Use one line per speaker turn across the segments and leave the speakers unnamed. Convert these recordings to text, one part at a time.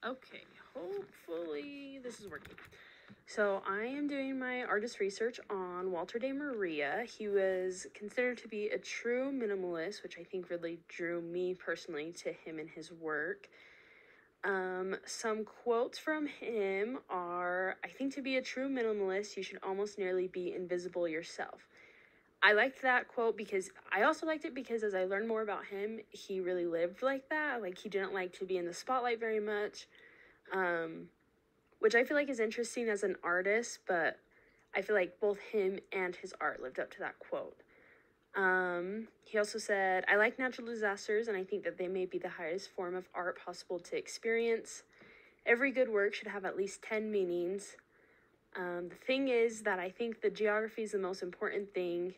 Okay, hopefully this is working. So I am doing my artist research on Walter de Maria. He was considered to be a true minimalist, which I think really drew me personally to him and his work. Some quotes from him are, I think to be a true minimalist, you should almost nearly be invisible yourself. I liked that quote because I also liked it because as I learned more about him, he really lived like that. Like, he didn't like to be in the spotlight very much, which I feel like is interesting as an artist, but I feel like both him and his art lived up to that quote. He also said, I like natural disasters, and I think that they may be the highest form of art possible to experience. Every good work should have at least 10 meanings. The thing is that I think the geography is the most important thing,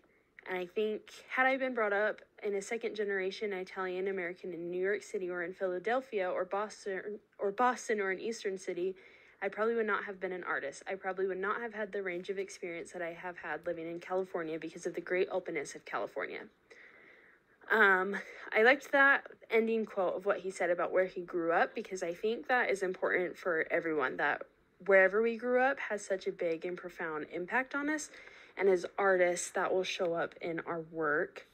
and I think had I been brought up in a second generation Italian American in New York City or in Philadelphia or Boston or an Eastern city, I probably would not have been an artist. I probably would not have had the range of experience that I have had living in California because of the great openness of California. I liked that ending quote of what he said about where he grew up because I think that is important for everyone, that wherever we grew up has such a big and profound impact on us, and as artists that will show up in our work.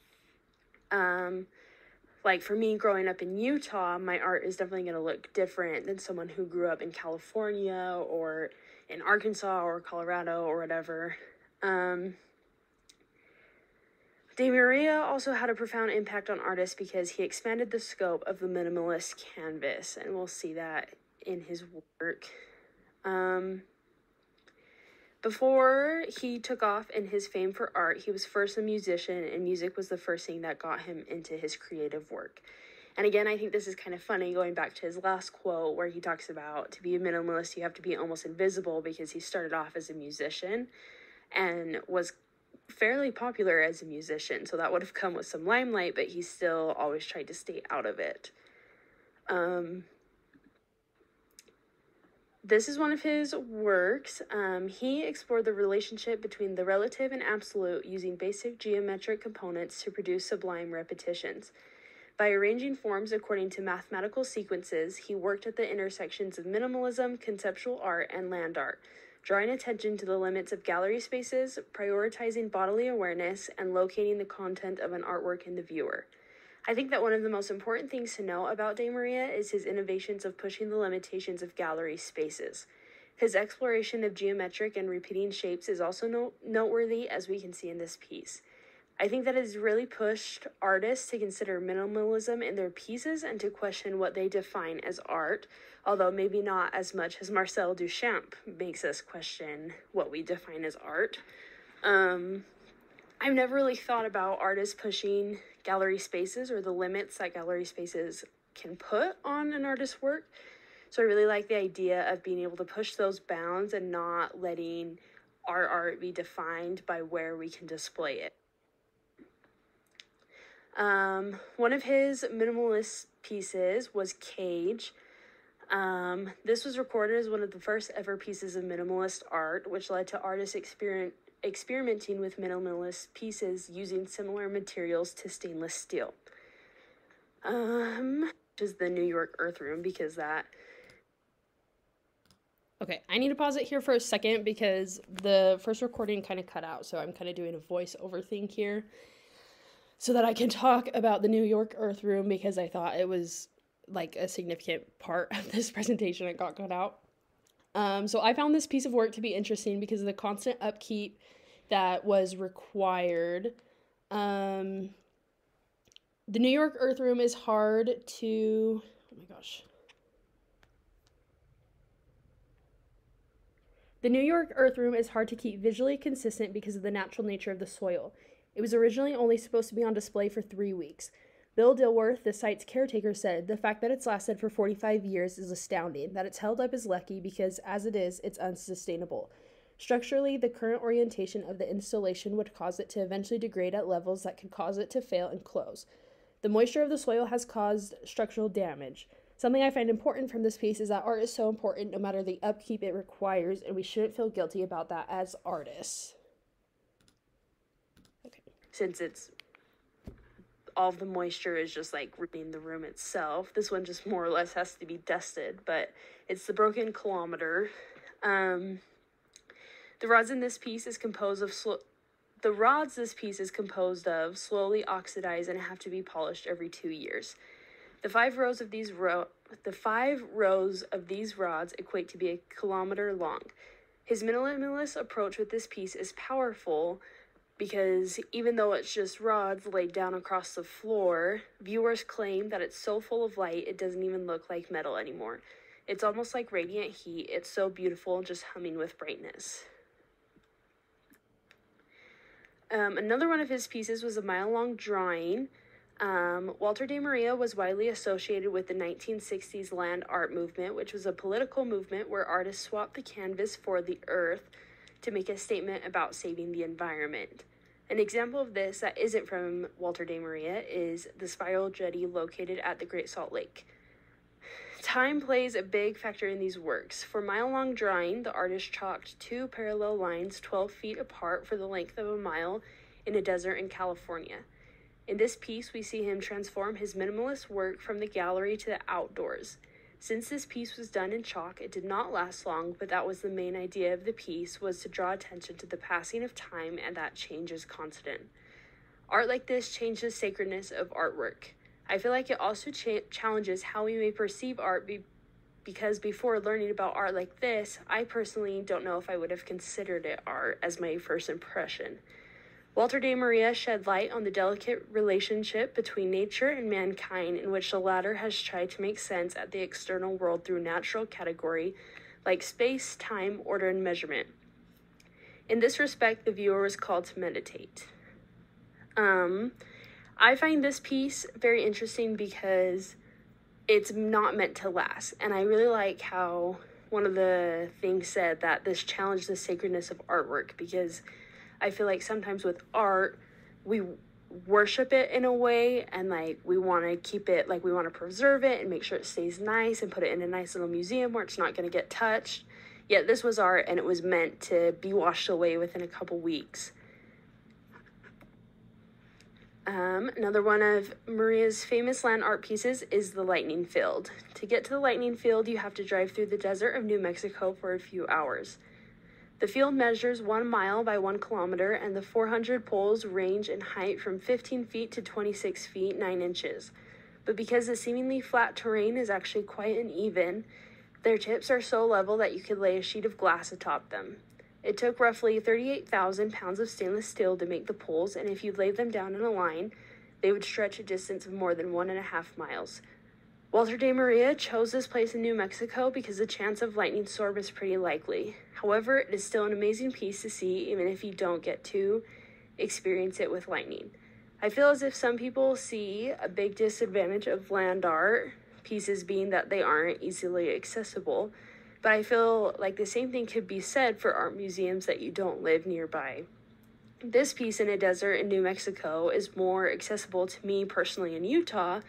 Like for me growing up in Utah, my art is definitely going to look different than someone who grew up in California or in Arkansas or Colorado or whatever. De Maria also had a profound impact on artists because he expanded the scope of the minimalist canvas, and we'll see that in his work. Before he took off in his fame for art, he was first a musician, and music was the first thing that got him into his creative work. And again, I think this is kind of funny, going back to his last quote where he talks about to be a minimalist, you have to be almost invisible, because he started off as a musician and was fairly popular as a musician. So that would have come with some limelight, but he still always tried to stay out of it. This is one of his works. He explored the relationship between the relative and absolute using basic geometric components to produce sublime repetitions. By arranging forms according to mathematical sequences, he worked at the intersections of minimalism, conceptual art, and land art, drawing attention to the limits of gallery spaces, prioritizing bodily awareness, and locating the content of an artwork in the viewer. I think that one of the most important things to know about De Maria is his innovations of pushing the limitations of gallery spaces. His exploration of geometric and repeating shapes is also noteworthy, as we can see in this piece. I think that it has really pushed artists to consider minimalism in their pieces and to question what they define as art, although maybe not as much as Marcel Duchamp makes us question what we define as art. I've never really thought about artists pushing gallery spaces or the limits that gallery spaces can put on an artist's work. So I really like the idea of being able to push those bounds and not letting our art be defined by where we can display it. One of his minimalist pieces was Cage. This was recorded as one of the first ever pieces of minimalist art, which led to artists experimenting with minimalist pieces using similar materials to stainless steel. Which is the New York Earth Room, because that... Okay, I need to pause it here for a second because the first recording kind of cut out, so I'm kind of doing a voiceover thing here so that I can talk about the New York Earth Room, because I thought it was like a significant part of this presentation. It got cut out. So I found this piece of work to be interesting because of the constant upkeep that was required. The New York Earth Room is hard to... Oh my gosh. The New York Earth Room is hard to keep visually consistent because of the natural nature of the soil. It was originally only supposed to be on display for 3 weeks. Bill Dilworth, the site's caretaker, said, "The fact that it's lasted for 45 years is astounding. That it's held up is lucky because, as it is, it's unsustainable. Structurally, the current orientation of the installation would cause it to eventually degrade at levels that could cause it to fail and close. The moisture of the soil has caused structural damage. Something I find important from this piece is that art is so important no matter the upkeep it requires, and we shouldn't feel guilty about that as artists." Okay. Since it's all of the moisture is just like ripping the room itself. This one just more or less has to be dusted, but it's the broken kilometer. The rods this piece is composed of slowly oxidize and have to be polished every 2 years. The 5 rows of these rods equate to be a kilometer long. His minimalist approach with this piece is powerful because even though it's just rods laid down across the floor, viewers claim that it's so full of light it doesn't even look like metal anymore. It's almost like radiant heat. It's so beautiful, just humming with brightness. Another one of his pieces was a mile-long drawing. Walter de Maria was widely associated with the 1960s land art movement, which was a political movement where artists swapped the canvas for the earth to make a statement about saving the environment. An example of this that isn't from Walter de Maria is the spiral jetty located at the Great Salt Lake. Time plays a big factor in these works. For mile-long drawing, the artist chalked 2 parallel lines 12 feet apart for the length of a mile in a desert in California. In this piece, we see him transform his minimalist work from the gallery to the outdoors. Since this piece was done in chalk, it did not last long, but that was the main idea of the piece, was to draw attention to the passing of time, and that change is constant. Art like this changes the sacredness of artwork. I feel like it also challenges how we may perceive art because before learning about art like this, I personally don't know if I would have considered it art as my first impression. Walter de Maria shed light on the delicate relationship between nature and mankind, in which the latter has tried to make sense at the external world through natural category like space, time, order, and measurement. In this respect, the viewer was called to meditate. I find this piece very interesting because it's not meant to last. And I really like how one of the things said that this challenged the sacredness of artwork, because I feel like sometimes with art, we worship it in a way and like we want to keep it, like we want to preserve it and make sure it stays nice and put it in a nice little museum where it's not going to get touched. Yet this was art and it was meant to be washed away within a couple weeks. Another one of Maria's famous land art pieces is the lightning field. To get to the lightning field, you have to drive through the desert of New Mexico for a few hours. The field measures 1 mile by 1 kilometer, and the 400 poles range in height from 15 feet to 26 feet 9 inches. But because the seemingly flat terrain is actually quite uneven, their tips are so level that you could lay a sheet of glass atop them. It took roughly 38,000 pounds of stainless steel to make the poles, and if you laid them down in a line, they would stretch a distance of more than 1.5 miles. Walter de Maria chose this place in New Mexico because the chance of lightning storm is pretty likely. However, it is still an amazing piece to see, even if you don't get to experience it with lightning. I feel as if some people see a big disadvantage of land art pieces being that they aren't easily accessible, but I feel like the same thing could be said for art museums that you don't live nearby. This piece in a desert in New Mexico is more accessible to me personally in Utah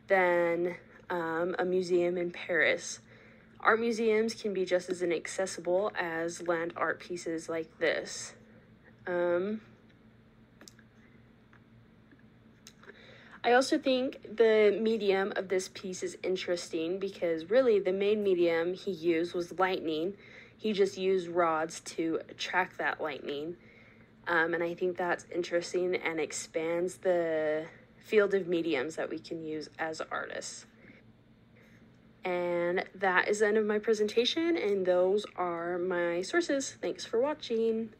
than a museum in Paris. Art museums can be just as inaccessible as land art pieces like this. I also think the medium of this piece is interesting because really the main medium he used was lightning. He just used rods to attract that lightning. And I think that's interesting and expands the field of mediums that we can use as artists. And that is the end of my presentation, and those are my sources. Thanks for watching.